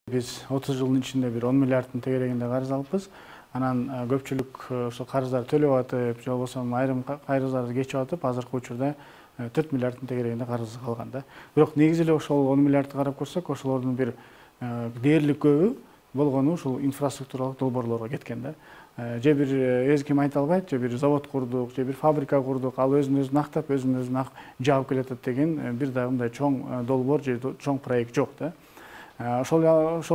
Biz 30 жылдын ичинде bir 10 миллиардтын тегерегинде карыз алыппыз. Анан көпчүлүк ошо карыздарды төлөп атып, же болбосо айрым карыздарды кечип атып, азыркы учурда 4 миллиардтын тегерегинде карыз калган да. Бирок негизи эле ошол 10 миллиардты карап көрсөк, ошолордун бир дээрлик көбү болгону ушул инфраструктуралык долбоорлорго кеткен да. Же бир эч ким айта албайт, же бир завод курдук, же бир фабрика курдук, ал өзүн актап, өзүн жаап келатат деген бир дагы мындай чоң долбоор же чоң проект жок да. Ошол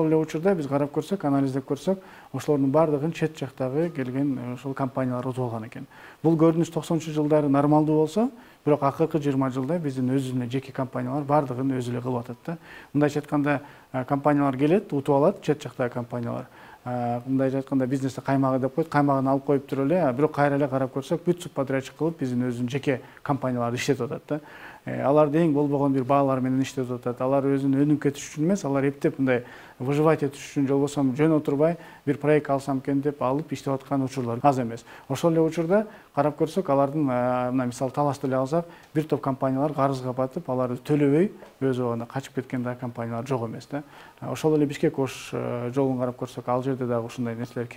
эле учурда биз карап көрсөк, анализдеп көрсөк, ошолордун баардыгын чет жактагы келген ошол компаниялар утуп алган экен. Бул көрүнүш 90-жылдары нормалдуу болсо, бирок акыркы 20 жылда биздин өзүбүздүн жеке компаниялар баардыгын өзү эле кылып атат да. Мындайча айтканда, компаниялар келет, утуп алат, чет жактагы компаниялар. Мындайча айтканда, бизнесте каймагы деп коет, каймагын алып коюп туруп эле, бирок кайра эле карап көрсөк, бүт субподрядчик кылып биздин өзүнүн жеке компанияларды иштетип атат да. Алар эң болбогон бир баалар менен иштеп атат. Алар өзүнүн өнүгүп кетиш үчүн эмес, алар эптеп мындай выживать этиш үчүн, же болбосо жөн отурбай бир проект алсам экен деп алып иштеп аткан учурлар аз эмес. Ошол эле учурда карап көрсөк, алардын мына мисалы талашты эле алсак, бир топ компаниялар карызга батып, алар төлөбөй өз абагында качып кеткен да компаниялар жок эмес да. Ошол эле Бишкек Ош жолун карап көрсөк, ал жерде дагы ушундай нерселер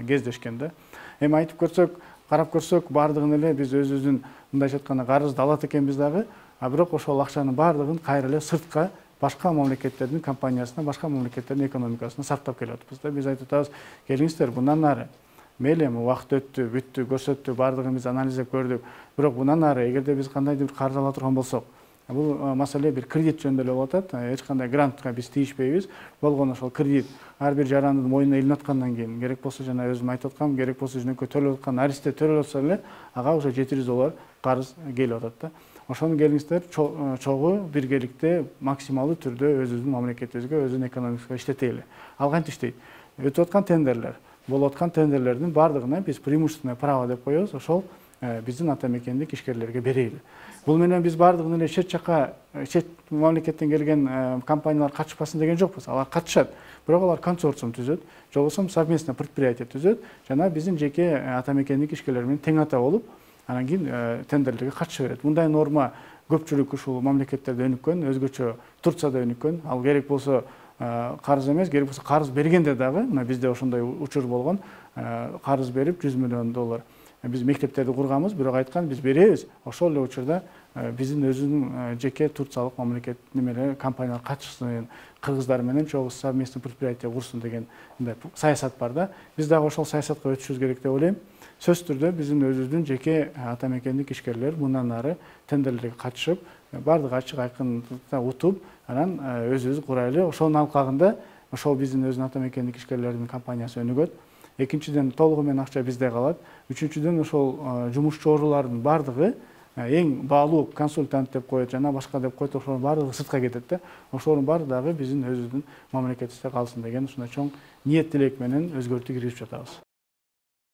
кездешкен да. Эми айтып көрсөк, карап көрсөк, баардыгын эле биз өзүбүздүн мындайча айтканда карызды алат экенбиз дагы. Бирок ошол акчанын баардыгын кайра эле сыртка башка мамлекеттердин компаниясына, башка мамлекеттердин экономикасына сарптап келатпыз да. Биз айтып атабыз, келиңиздер, bundan ары мейли эми убакыт өттү, бүттү, көрсөттү, баардыгын биз анализдеп көрдүк. Бирок bundan ары эгерде биз кандайдыр бир карыз ала турган болсок, бул маселе бир кредит жөнүндө эле болуп атат. Эч кандай грантка биз тийишпейбиз. Болгону ошол кредит ар бир жарандын моюнуна илинип аткандан кийин, керек болсо жана өзүм айтып аткам, керек болсо жөнөкөй төлөп аткан аристе төлөп атса эле, ага уже $700 карыз келип атат да. Ошону келиңиздер, чогуу биргеликте максималдуу түрдө өзүбүздүн мамлекетибизге, өзүнүн экономикасына иштетели. Ал кантип иштейт? Өтүп аткан тендерлер, болуп аткан тендерлердин баардыгына биз преимущественное право деп коебуз, ошол биздин ата мекендик ишкерлерге берели. Бул менен биз баардыгын эле чет мамлекеттен келген компаниялар катышпасын деген жокпуз. Алар катышат, бирок алар консорциум түзөт, же болбосо совместно предприятие түзөт, жана биздин жеке ата мекендик ишкерлер менен тең ата болуп, анан кийин тендерлерге катыша берет. Мындай норма көпчүлүк ушул мамлекеттерде өнүккөн, өзгөчө Турцияда өнүккөн. Ал керек болсо карыз эмес, керек болсо карыз бергенде дагы, мына бизде ошондой учур болгон, карыз берип $100 миллион. Биз мектептерди курганбыз, бирок айткан биз беребиз. Ошол эле учурда биздин өзүнүн жеке турциялык мамлекет немелер компаниялар катышсын, кыргыздар менен чогуу совместный предприятие курсун деген мындай саясат бар да. Биз дагы ошол саясатка өтүшүбүз керек деп ойлойм. Сөзсүз түрдө биздин өзүбүздүн жеке ата мекендик ишкерлер мындан ары тендерлерге катышып, баардык ачык айкында утуп, анан өзүбүз курайлы. Ошонун алкагында ошол биздин өзүнүн ата мекендик ишкерлердин компаниясы өнүгөт. Экинчиден, толугу менен акча бизде калат. Үчүнчүдөн, ошол жумушчулардын баардыгы эң баалуу консультант деп коет, жана башка деп коет, ошолордун баардыгы сыртка кетет да. Ошолордун баары дагы биздин өзүбүздүн мамлекетибизде калсын деген ушундай чоң ниет тилек менен өзгөртүү киргизип жатабыз.